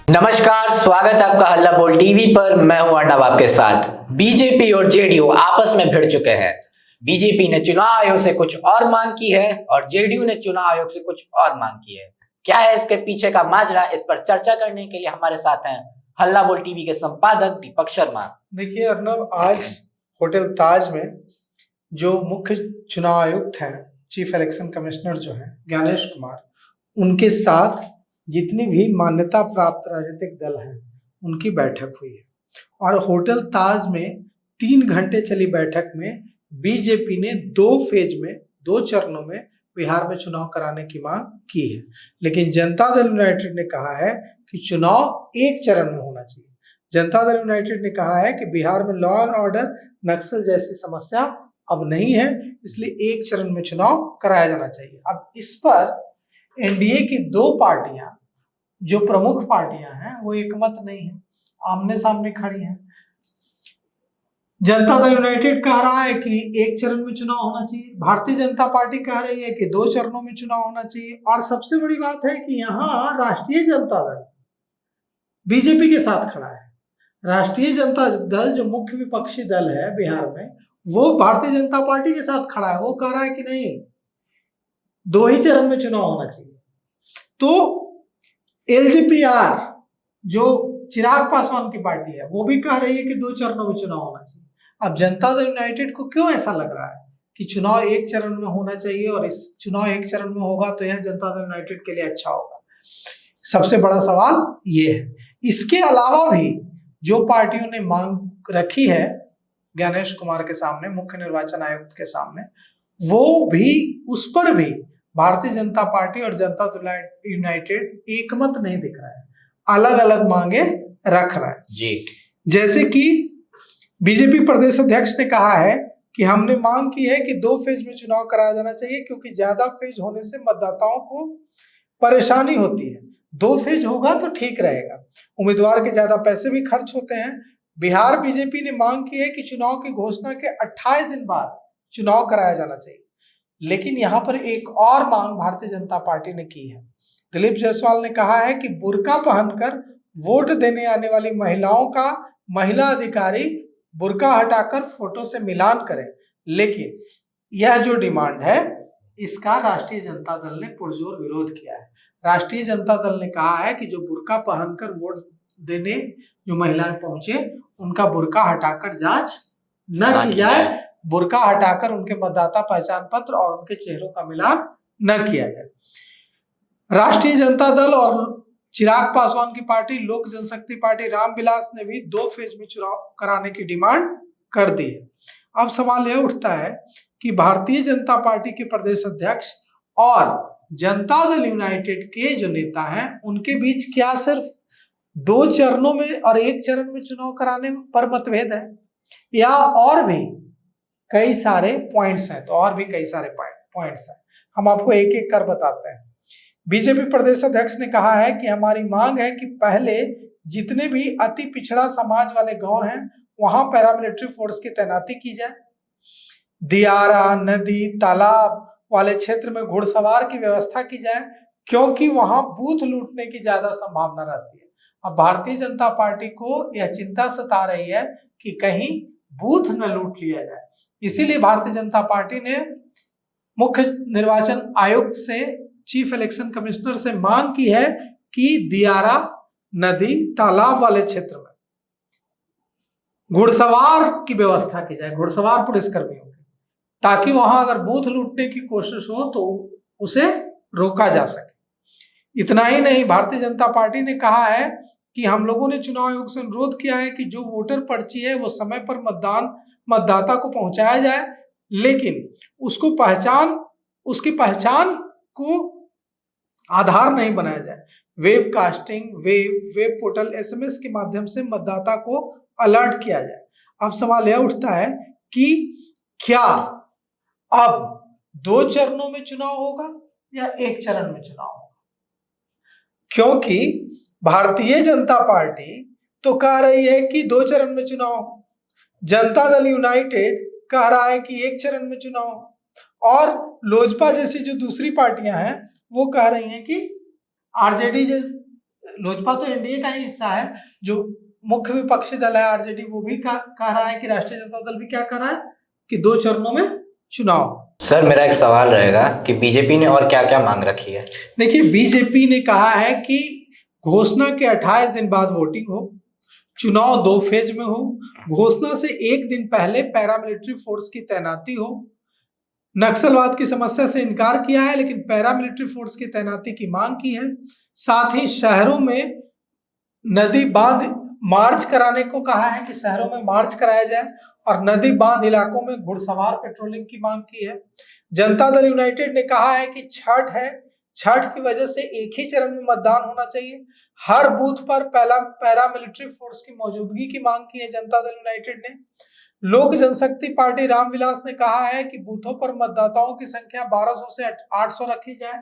नमस्कार, स्वागत है आपका हल्ला बोल टीवी पर। मैं हूं अर्नब आपके साथ। बीजेपी और जेडीयू आपस में भिड़ चुके हैं। बीजेपी ने चुनाव आयोग से कुछ और मांग की है और जेडीयू ने चुनाव आयोग से कुछ और मांग की है। क्या है इसके पीछे का माजरा, इस पर चर्चा करने के लिए हमारे साथ हैं हल्ला बोल टीवी के संपादक दीपक शर्मा। देखिए अर्नब, आज होटल ताज में जो मुख्य चुनाव आयुक्त हैं, चीफ इलेक्शन कमिश्नर जो हैं ज्ञानेश कुमार, उनके साथ जितनी भी मान्यता प्राप्त राजनीतिक दल हैं उनकी बैठक हुई है। और होटल ताज में 3 घंटे चली बैठक में बीजेपी ने 2 फेज में 2 चरणों में बिहार में चुनाव कराने की मांग की है, लेकिन जनता दल यूनाइटेड ने कहा है कि चुनाव एक चरण में होना चाहिए। जनता दल यूनाइटेड ने कहा है कि बिहार में लॉ एंड ऑर्डर, नक्सल जैसी समस्या अब नहीं है, इसलिए एक चरण में चुनाव कराया जाना चाहिए। अब इस पर एनडीए की 2 पार्टियां, जो प्रमुख पार्टियां हैं, वो एकमत नहीं है, आमने सामने खड़ी हैं। जनता दल यूनाइटेड कह रहा है कि एक चरण में चुनाव होना चाहिए, भारतीय जनता पार्टी कह रही है कि 2 चरणों में चुनाव होना चाहिए। और सबसे बड़ी बात है कि यहाँ राष्ट्रीय जनता दल बीजेपी के साथ खड़ा है। राष्ट्रीय जनता दल जो मुख्य विपक्षी दल है बिहार में, वो भारतीय जनता पार्टी के साथ खड़ा है। वो कह रहा है कि नहीं, 2 ही चरण में चुनाव होना चाहिए। तो एलजेपीआर जो चिराग पासवान की पार्टी है, वो भी कह रही है कि 2 चरणों में चुनाव होना चाहिए। अब जनता दल यूनाइटेड को क्यों ऐसा लग रहा है कि चुनाव एक चरण में होना चाहिए और इस चुनाव एक चरण में होगा तो यह जनता दल यूनाइटेड के लिए अच्छा होगा? सबसे बड़ा सवाल ये है। इसके अलावा भी जो पार्टियों ने मांग रखी है ज्ञानेश कुमार के सामने, मुख्य निर्वाचन आयुक्त के सामने, वो भी, उस पर भी भारतीय जनता पार्टी और जनता दल यूनाइटेड एकमत नहीं दिख रहा है, अलग अलग मांगे रख रहा है जी। जैसे कि बीजेपी प्रदेश अध्यक्ष ने कहा है कि हमने मांग की है कि 2 फेज में चुनाव कराया जाना चाहिए, क्योंकि ज्यादा फेज होने से मतदाताओं को परेशानी होती है। 2 फेज होगा तो ठीक रहेगा, उम्मीदवार के ज्यादा पैसे भी खर्च होते हैं। बिहार बीजेपी ने मांग की है कि चुनाव की घोषणा के 28 दिन बाद चुनाव कराया जाना चाहिए। लेकिन यहाँ पर एक और मांग भारतीय जनता पार्टी ने की है। दिलीप जायसवाल ने कहा है कि बुर्का पहनकर वोट देने आने वाली महिलाओं का महिला अधिकारी बुर्का हटाकर फोटो से मिलान करें। लेकिन यह जो डिमांड है, इसका राष्ट्रीय जनता दल ने पुरजोर विरोध किया है। राष्ट्रीय जनता दल ने कहा है कि जो बुर्का पहनकर वोट देने जो महिलाएं पहुंचे, उनका बुर्का हटाकर जांच न की जाए, बुर्का हटाकर उनके मतदाता पहचान पत्र और उनके चेहरों का मिलान न किया जाए। राष्ट्रीय जनता दल और चिराग पासवान की पार्टी लोक जनशक्ति पार्टी रामविलास ने भी 2 फेज में चुनाव कराने की डिमांड कर दी है। अब सवाल यह उठता है कि भारतीय जनता पार्टी के प्रदेश अध्यक्ष और जनता दल यूनाइटेड के जो नेता हैं, उनके बीच क्या सिर्फ 2 चरणों में और 1 चरण में चुनाव कराने पर मतभेद है, या और भी कई सारे पॉइंट्स हैं? तो और भी कई सारे पॉइंट्स हैं, हम आपको एक एक कर बताते हैं। बीजेपी प्रदेश अध्यक्ष ने कहा है कि हमारी मांग है कि पहले जितने भी अति पिछड़ा समाज वाले गांव हैं, वहां पैरामिलिट्री फोर्स की तैनाती की जाए। दियारा, नदी, तालाब वाले क्षेत्र में घुड़सवार की व्यवस्था की जाए, क्योंकि वहां बूथ लूटने की ज्यादा संभावना रहती है। अब भारतीय जनता पार्टी को यह चिंता सता रही है कि कहीं बूथ न लूट लिया जाए, इसीलिए भारतीय जनता पार्टी ने मुख्य निर्वाचन आयुक्त से, चीफ इलेक्शन कमिश्नर से मांग की है कि दियारा, नदी, तालाब वाले क्षेत्र में घुड़सवार की व्यवस्था की जाए, घुड़सवार पुलिसकर्मियों की, ताकि वहां अगर बूथ लूटने की कोशिश हो तो उसे रोका जा सके। इतना ही नहीं, भारतीय जनता पार्टी ने कहा है कि हम लोगों ने चुनाव आयोग से अनुरोध किया है कि जो वोटर पर्ची है वो समय पर मतदाता को पहुंचाया जाए, लेकिन उसकी पहचान को आधार नहीं बनाया जाए। Web casting, web portal, SMS के माध्यम से मतदाता को अलर्ट किया जाए। अब सवाल यह उठता है कि क्या अब 2 चरणों में चुनाव होगा या 1 चरण में चुनाव होगा? क्योंकि भारतीय जनता पार्टी तो कह रही है कि 2 चरण में चुनाव हो, जनता दल यूनाइटेड कह रहा है कि 1 चरण में चुनाव हो, और लोजपा जैसी जो दूसरी पार्टियां हैं वो कह रही हैं कि आरजेडी लोजपा तो एनडीए का ही हिस्सा है, जो मुख्य विपक्षी दल है आरजेडी वो भी कह रहा है कि राष्ट्रीय जनता दल भी क्या कह रहा है कि 2 चरणों में चुनाव। सर मेरा एक सवाल रहेगा कि बीजेपी ने और क्या क्या मांग रखी है। देखिए, बीजेपी ने कहा है कि घोषणा के 28 दिन बाद वोटिंग हो, चुनाव 2 फेज में हो, घोषणा से 1 दिन पहले पैरामिलिट्री फोर्स की तैनाती हो। नक्सलवाद की समस्या से इनकार किया है लेकिन पैरामिलिट्री फोर्स की तैनाती की मांग की है। साथ ही शहरों में नदी बांध मार्च कराने को कहा है कि शहरों में मार्च कराया जाए और नदी बांध इलाकों में घुड़सवार पेट्रोलिंग की मांग की है। जनता दल यूनाइटेड ने कहा है कि छठ है, छठ की वजह से एक ही चरण में मतदान होना चाहिए। हर बूथ पर पैरामिलिट्री फोर्स की मौजूदगी की मांग की है जनता दल यूनाइटेड ने। लोक जनशक्ति पार्टी रामविलास ने कहा है कि बूथों पर मतदाताओं की संख्या 1200 से 800 रखी जाए।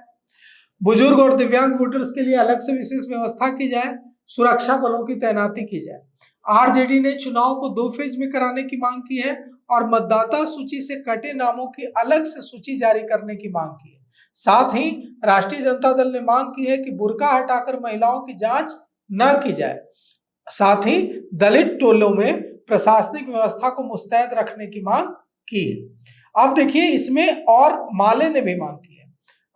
बुजुर्ग और दिव्यांग वोटर्स के लिए अलग से विशेष व्यवस्था की जाए, सुरक्षा बलों की तैनाती की जाए। आरजेडी ने चुनाव को 2 फेज में कराने की मांग की है और मतदाता सूची से कटे नामों की अलग से सूची जारी करने की मांग की है। साथ ही राष्ट्रीय जनता दल ने मांग की है कि बुर्का हटाकर महिलाओं की जांच न की जाए। साथ ही दलित टोलों में प्रशासनिक व्यवस्था को मुस्तैद रखने की मांग की है। अब देखिए, इसमें और माले ने भी मांग की है।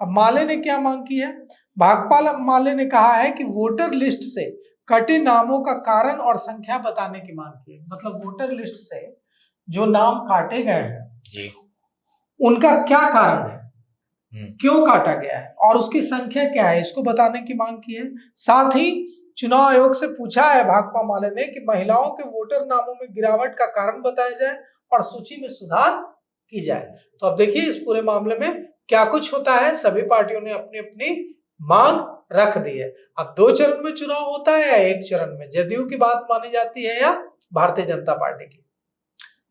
अब माले ने क्या मांग की है? भाकपा माले ने कहा है कि वोटर लिस्ट से कटे नामों का कारण और संख्या बताने की मांग की है। मतलब वोटर लिस्ट से जो नाम काटे गए हैं जी, उनका क्या कारण है, क्यों काटा गया है और उसकी संख्या क्या है, इसको बताने की मांग की है। साथ ही चुनाव आयोग से पूछा है भाकपा माले ने कि महिलाओं के वोटर नामों में गिरावट का कारण बताया जाए और सूची में सुधार की जाए। तो अब देखिए इस पूरे मामले में क्या कुछ होता है। सभी पार्टियों ने अपनी अपनी मांग रख दी है। अब 2 चरण में चुनाव होता है या 1 चरण में, जदयू की बात मानी जाती है या भारतीय जनता पार्टी की?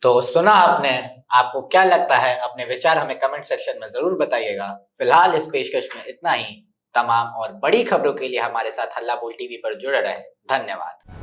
तो सुना आपने, आपको क्या लगता है? अपने विचार हमें कमेंट सेक्शन में जरूर बताइएगा। फिलहाल इस पेशकश में इतना ही। तमाम और बड़ी खबरों के लिए हमारे साथ हल्ला बोल टीवी पर जुड़े रहें। धन्यवाद।